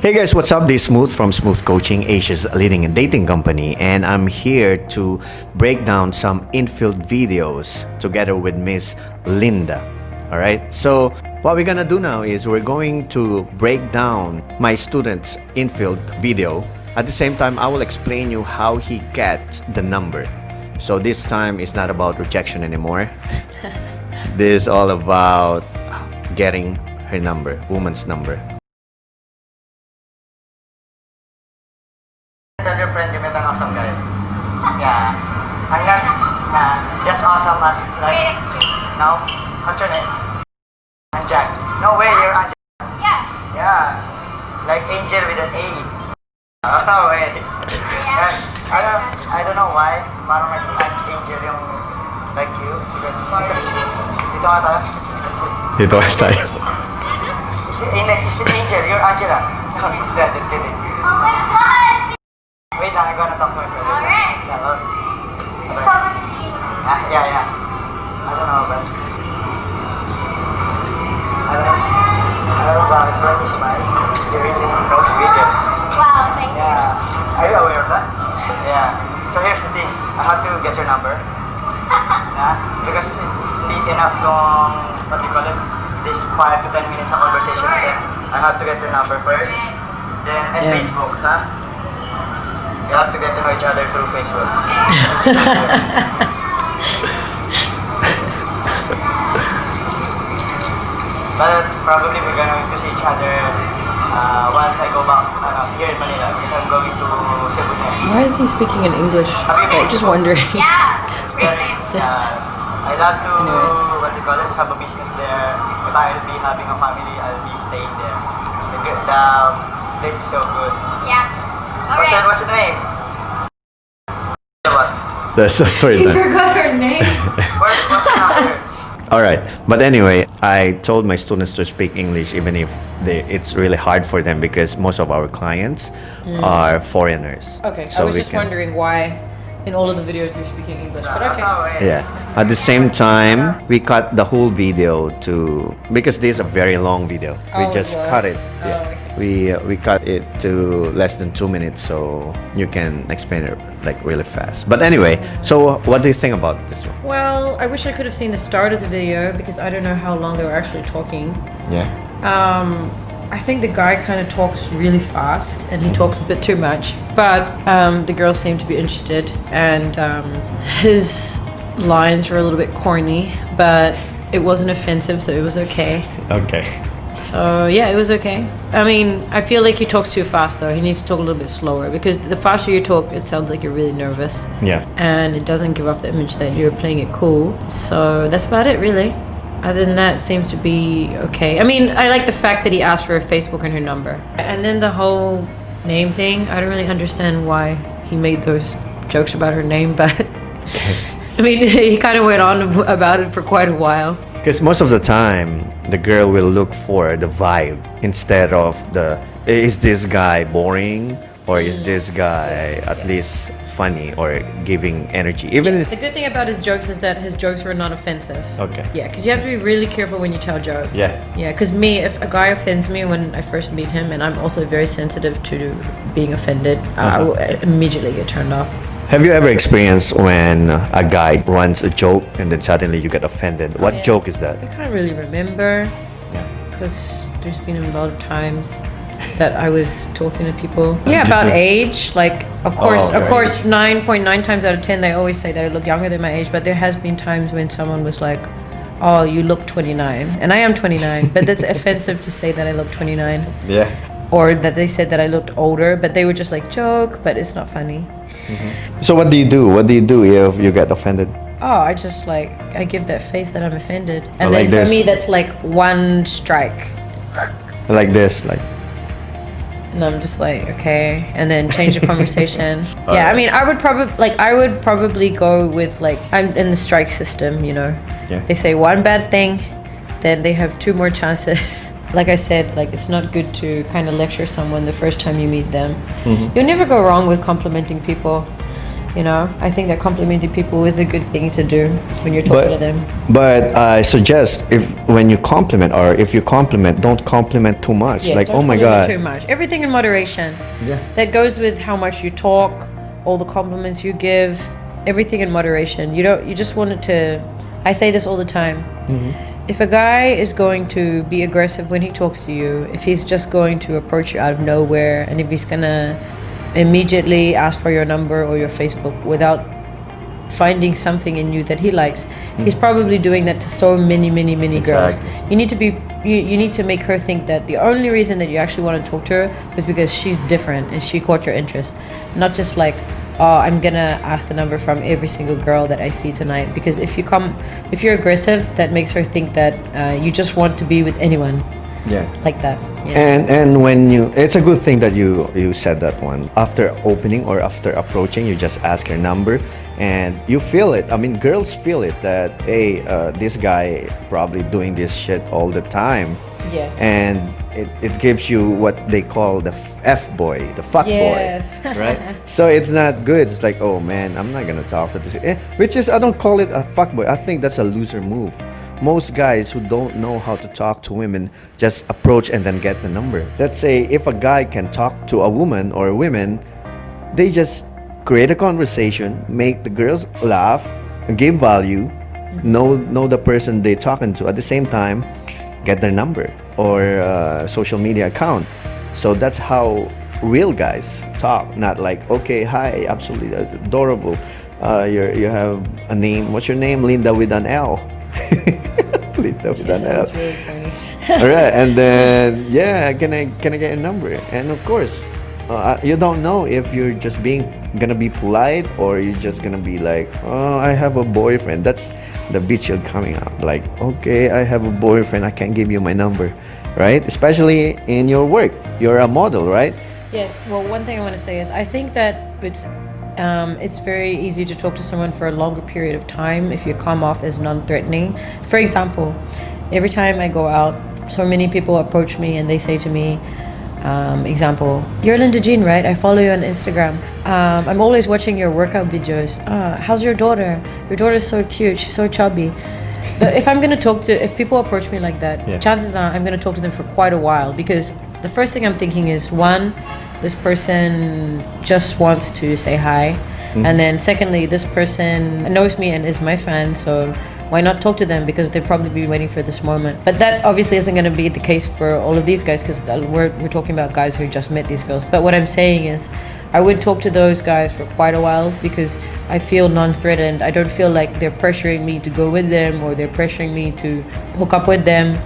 Hey guys, what's up? This is Smooth from Smooth Coaching, Asia's leading dating company, and I'm here to break down some infield videos together with Miss Linda. Alright, so what we're gonna do now is we're going to break down my student's infield video. At the same time, I will explain you how he gets the number. So this time it's not about rejection anymore. This is all about getting her number, woman's number. Tell your friend you met an awesome guy. Yeah. I'm not just awesome as like. Great excuse. No? What's your name? I'm Jack. No way, you're Angel. Yeah. Yeah. Like angel with an A. Oh, wait. Yeah. I don't know why. Parang like angel yung like you. Because dito nga tayo. Dito tayo. Is it angel? You're Angela. No, yeah, just kidding. Oh my God. Wait lang, I'm gonna talk to my friend. Alright. It's so good to see you. Yeah. I don't know, but I don't know bakit when you smile, you really knows videos. Wow, thank you. Yeah. Are you aware of that? Yeah. So here's the thing. I have to get your number. Yeah. Because hindi enough tong, what do you call this 5 to 10 minutes of conversation with them. I have to get your number first. Then, and Facebook, huh? You have to get to know each other through Facebook. But probably we're going to see each other once I go back here in Manila because I'm going to Cebu next. Why is he speaking in English? Just wondering. Yeah, it's great place. I love to, what do you call this, have a business there. If I'll be having a family, I'll be staying there. The place is so good. Yeah. What's Alright. your name? What? That's the third He time. forgot her name. What's your number? Alright, but anyway, I told my students to speak English even if it's really hard for them because most of our clients are foreigners. Okay, So I was we just can- wondering why in all of the videos they're speaking English, but okay. Yeah. At the same time, we cut the whole video to because this is a very long video. We Oh, just it was? cut it. Oh, Yeah. okay. We cut it to less than 2 minutes, so you can explain it like really fast. But anyway, so what do you think about this one? Well, I wish I could have seen the start of the video because I don't know how long they were actually talking. Yeah. I think the guy kind of talks really fast and he talks a bit too much, but the girl seemed to be interested and his lines were a little bit corny, but it wasn't offensive, so it was okay. Okay. So yeah, it was okay. I mean, I feel like he talks too fast though. He needs to talk a little bit slower because the faster you talk, it sounds like you're really nervous. Yeah. And it doesn't give off the image that you're playing it cool. So that's about it really. Other than that, it seems to be okay. I mean, I like the fact that he asked for her Facebook and her number. And then the whole name thing, I don't really understand why he made those jokes about her name, but I mean, he kind of went on about it for quite a while. Because most of the time, the girl will look for the vibe instead of is this guy boring or is this guy at least funny or giving energy? Even The good thing about his jokes is that his jokes were not offensive. Okay. Yeah, because you have to be really careful when you tell jokes. Yeah. Yeah, because if a guy offends me when I first meet him, and I'm also very sensitive to being offended, I will immediately get turned off. Have you ever experienced when a guy runs a joke and then suddenly you get offended? What Yeah. joke is that? I can't really remember Yeah. because there's been a lot of times that I was talking to people. Yeah, about age. Like, of course, right. 9.9 times out of 10, they always say that I look younger than my age. But there has been times when someone was like, "Oh, you look 29," and I am 29. But that's offensive to say that I look 29, Yeah. or that they said that I looked older. But they were just like joke, but it's not funny. So what do you do? What do you do if you get offended? Oh, I give that face that I'm offended, and Oh, then like for this? me that's like one strike. Like this, like. And I'm just like, okay, and then change the conversation. Yeah, Alright. I mean, I would probably go with like, I'm in the strike system, you know. Yeah. They say one bad thing, then they have 2 more chances. Like I said, like it's not good to kind of lecture someone the first time you meet them. You'll never go wrong with complimenting people. You know, I think that complimenting people is a good thing to do when you're talking to them. But I suggest if when you compliment or if you compliment, don't compliment too much. Yes, like, don't oh my compliment god. too much. Everything in moderation. Yeah. That goes with how much you talk, all the compliments you give, everything in moderation. You just want it to. I say this all the time. If a guy is going to be aggressive when he talks to you, if he's just going to approach you out of nowhere, and if he's gonna immediately ask for your number or your Facebook without finding something in you that he likes, he's probably doing that to so many girls. Exactly. You need to be you need to make her think that the only reason that you actually want to talk to her is because she's different and she caught your interest, not just like, oh, I'm gonna ask the number from every single girl that I see tonight. Because if you're aggressive, that makes her think that you just want to be with anyone. Yeah. Like that. Yeah. And when it's a good thing that you said that one. After opening or after approaching, you just ask her number, and you feel it. I mean, girls feel it that, hey, this guy probably doing this shit all the time. Yes. And it gives you what they call the F boy, the fuck Yes. boy, right? So it's not good. It's like, oh man, I'm not gonna talk to this. Which is, I don't call it a fuck boy. I think that's a loser move. Most guys who don't know how to talk to women just approach and then get the number. Let's say if a guy can talk to a woman or women, they just create a conversation, make the girls laugh, give value, know the person they're talking to. At the same time, get their number or social media account. So that's how real guys talk. Not like, okay, hi, absolutely adorable. You have a name. What's your name? Linda with an L. Linda with an L. That's really funny. All right, and then yeah, can I get a number? And of course, you don't know if you're just gonna be polite or you're just gonna be like, oh, I have a boyfriend. That's the bitch you're coming out. Like, okay, I have a boyfriend. I can't give you my number, right? Especially in your work, you're a model, right? Yes. Well, one thing I want to say is I think that it's very easy to talk to someone for a longer period of time if you come off as non-threatening. For example, every time I go out, so many people approach me and they say to me, example, you're Linda Jean, right? I follow you on Instagram. I'm always watching your workout videos. How's your daughter? Your daughter's so cute. She's so chubby. But if people approach me like that, Yeah. chances are I'm going to talk to them for quite a while, because the first thing I'm thinking is, one, this person just wants to say hi. And then secondly, this person knows me and is my fan, so why not talk to them, because they'll probably be waiting for this moment. But that obviously isn't going to be the case for all of these guys, because we're talking about guys who just met these girls. But what I'm saying is, I would talk to those guys for quite a while because I feel non-threatened. I don't feel like they're pressuring me to go with them or they're pressuring me to hook up with them.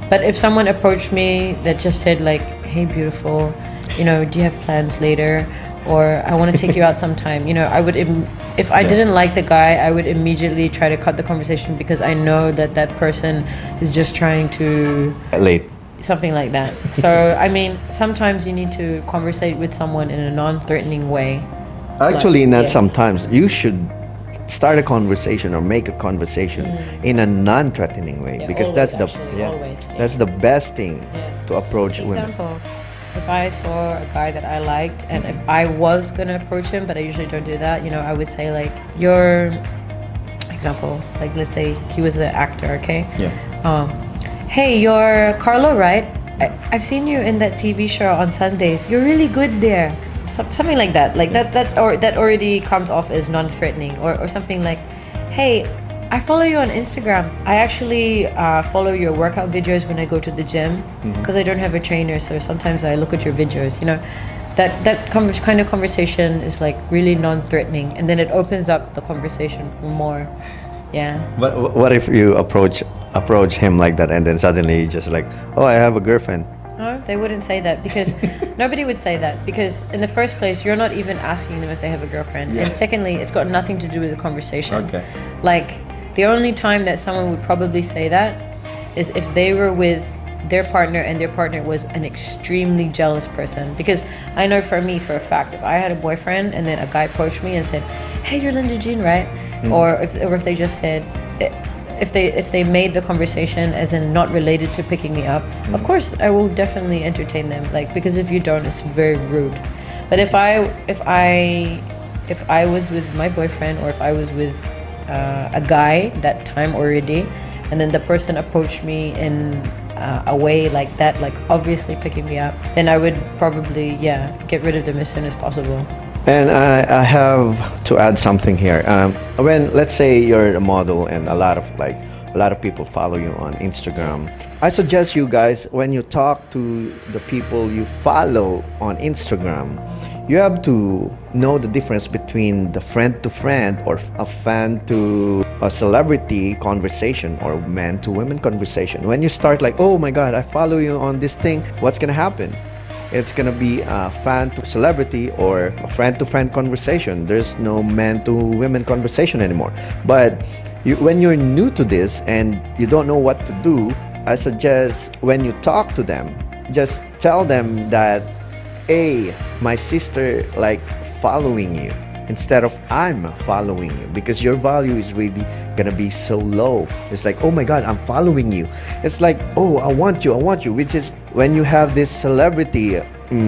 But if someone approached me that just said like, hey beautiful, do you have plans later, or I want to take you out sometime, I would if I didn't like the guy, I would immediately try to cut the conversation, because I know that person is just trying to Late. something like that. So I mean, sometimes you need to conversate with someone in a non-threatening way. Actually, not yes. sometimes. You should start a conversation or make a conversation in a non-threatening way, Yeah, because always, that's the actually, always, yeah. that's the best thing Yeah. to approach women. Example, if I saw a guy that I liked, and if I was gonna approach him, but I usually don't do that, I would say like, example, like let's say he was an actor, okay? Yeah. Hey, you're Carlo, right? I've seen you in that TV show on Sundays. You're really good there. Something like that. Like that already comes off as non-threatening, or something like, hey, I follow you on Instagram. I actually follow your workout videos when I go to the gym, because I don't have a trainer, so sometimes I look at your videos. That kind of conversation is like really non-threatening, and then it opens up the conversation for more. Yeah. But what if you approach him like that, and then suddenly he's just like, oh, I have a girlfriend? No, they wouldn't say that, because nobody would say that, because in the first place, you're not even asking them if they have a girlfriend. Yeah. And secondly, it's got nothing to do with the conversation. Okay. Like, the only time that someone would probably say that is if they were with their partner and their partner was an extremely jealous person. Because I know for me, for a fact, if I had a boyfriend and then a guy approached me and said, hey, you're Linda Jean, right? Or if they just said, if they made the conversation as in not related to picking me up, of course I will definitely entertain them. Like, because if you don't, it's very rude. But if I if I was with my boyfriend or if I was with a guy that time already, and then the person approached me in a way like that, like obviously picking me up, then I would probably get rid of them as soon as possible. And I have to add something here. When let's say you're a model and a lot of people follow you on Instagram, I suggest you guys, when you talk to the people you follow on Instagram, you have to know the difference between the friend to friend or a fan to a celebrity conversation or man to women conversation. When you start like, oh my god, I follow you on this thing, what's gonna happen? It's gonna be a fan to celebrity or a friend to friend conversation. There's no man to women conversation anymore. But when you're new to this and you don't know what to do, I suggest when you talk to them, just tell them that, hey, my sister like following you instead of I'm following you, because your value is really gonna be so low. It's like, oh my god, I'm following you. It's like, oh, I want you, which is when you have this celebrity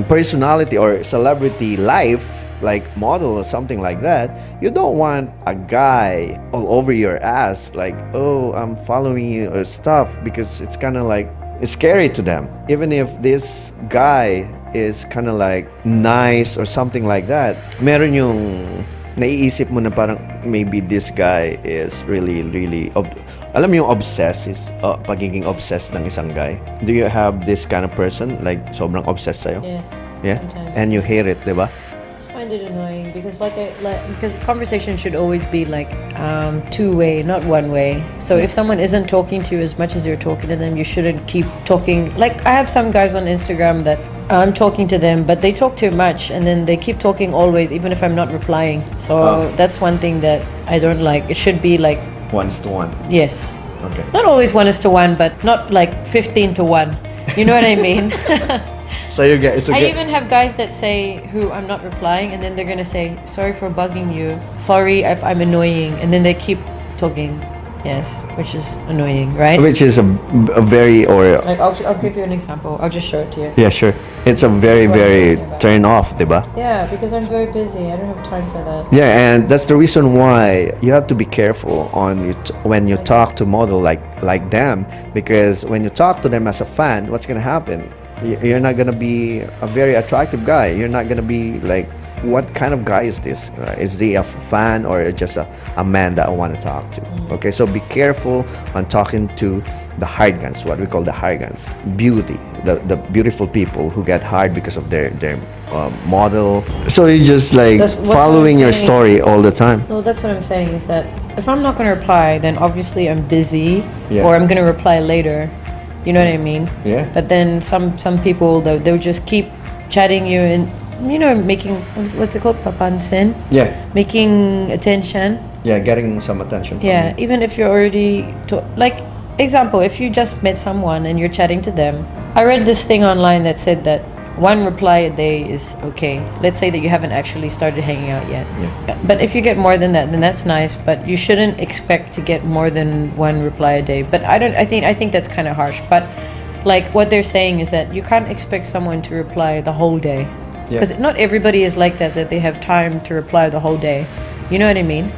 personality or celebrity life, like model or something like that, you don't want a guy all over your ass like, oh, I'm following you or stuff, because it's kind of like, it's scary to them. Even if this guy is kind of like nice or something like that, meron yung naiisip mo na parang maybe this guy is really alam mo yung obsessed is pagiging obsessed ng isang guy. Do you have this kind of person like sobrang obsessed sa'yo? Yes. Yeah. Sometimes. And you hate it, diba? Just find it annoying because because conversation should always be like two-way, not one way. So if someone isn't talking to you as much as you're talking to them, you shouldn't keep talking. Like I have some guys on Instagram that I'm talking to them, but they talk too much and then they keep talking always, even if I'm not replying. So that's one thing that I don't like. It should be like 1:1. yes. Okay. Not always 1:1, but not like 15:1. You know what I mean? So you get it's I okay. even have guys that say who I'm not replying, and then they're gonna say, sorry for bugging you, sorry if I'm annoying, and then they keep talking. Yes, which is annoying, right? Which is a very, or Like I'll give you an example. I'll just show it to you. yeah, sure. It's a very turn off, diba? Yeah, because I'm very busy. I don't have time for that. Yeah, and that's the reason why you have to be careful on when you talk to model like them, because when you talk to them as a fan, what's gonna happen? You're not gonna be a very attractive guy. You're not gonna be like, what kind of guy is this? Right? Is he a fan or just a man that I want to talk to? Okay, so be careful on talking to the hired guns, what we call the hired guns. Beauty, the beautiful people who get hired because of their model. So you just like That's what following I'm your saying. story all the time. No, that's what I'm saying is that if I'm not gonna reply, then obviously I'm busy, Yeah. or I'm gonna reply later. You know what I mean? Yeah. But then some people they'll just keep chatting you and making what's it called, papansin, Yeah, making attention. yeah, getting some attention. From Yeah, you. even if you're already like example, if you just met someone and you're chatting to them. I read this thing online that said that one reply a day is okay. Let's say that you haven't actually started hanging out yet. Yeah. But if you get more than that, then that's nice. But you shouldn't expect to get more than one reply a day. But I think that's kind of harsh. But like what they're saying is that you can't expect someone to reply the whole day, because not everybody is like that they have time to reply the whole day. You know what I mean?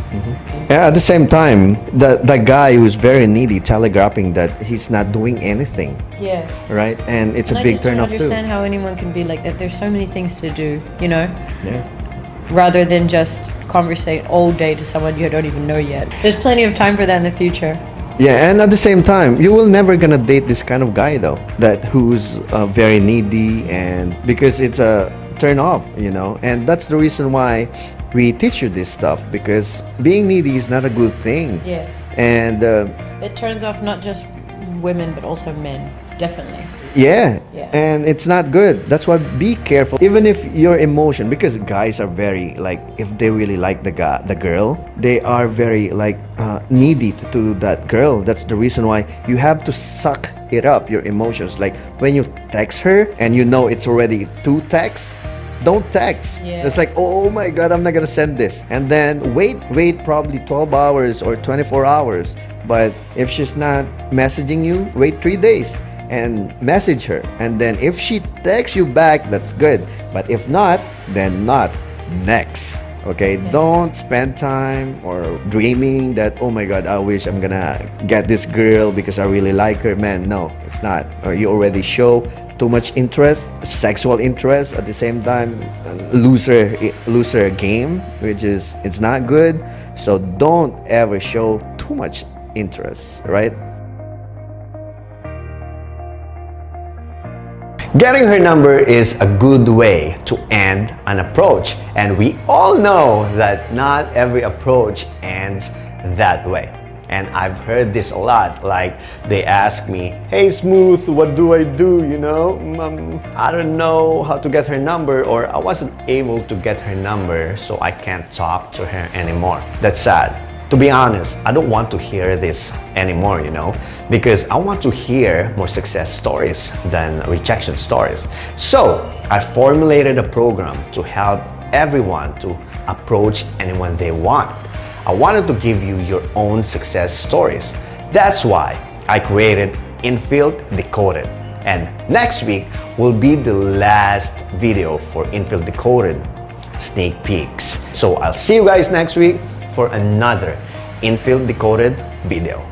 Yeah, at the same time, the guy who's very needy telegraphing that he's not doing anything, Yes. right? And it's And a I big just don't turn off too. understand how anyone can be like that. There's so many things to do, Yeah. rather than just conversate all day to someone you don't even know yet. There's plenty of time for that in the future. Yeah, and at the same time, you will never gonna date this kind of guy though, that who's very needy, and because it's a turn off, and that's the reason why we teach you this stuff, because being needy is not a good thing. Yes. And It turns off not just women but also men. Definitely. yeah, Yeah. and it's not good. That's why be careful. Even if your emotion, because guys are very like, if they really like the girl, they are very like needy to that girl. That's the reason why you have to suck it up, your emotions. Like when you text her and it's already 2 texts, don't text. Yes. It's like, oh my god, I'm not gonna send this, and then wait probably 12 hours or 24 hours. But if she's not messaging you, wait 3 days and message her, and then if she texts you back, that's good. But if not, then not. Next. Okay, don't spend time or dreaming that, oh my god, I wish I'm gonna get this girl because I really like her. Man, no, it's not. Or you already show too much interest, sexual interest, at the same time loser game, which is it's not good. So don't ever show too much interest, right? Getting her number is a good way to end an approach, and we all know that not every approach ends that way. And I've heard this a lot, like they ask me, hey Smooth, what do I do, you know? I don't know how to get her number, or I wasn't able to get her number, so I can't talk to her anymore. That's sad. To be honest, I don't want to hear this anymore, you know, because I want to hear more success stories than rejection stories. So I formulated a program to help everyone to approach anyone they want. I wanted to give you your own success stories. That's why I created Infield Decoded. And next week will be the last video for Infield Decoded sneak peeks. So I'll see you guys next week for another Infield Decoded video.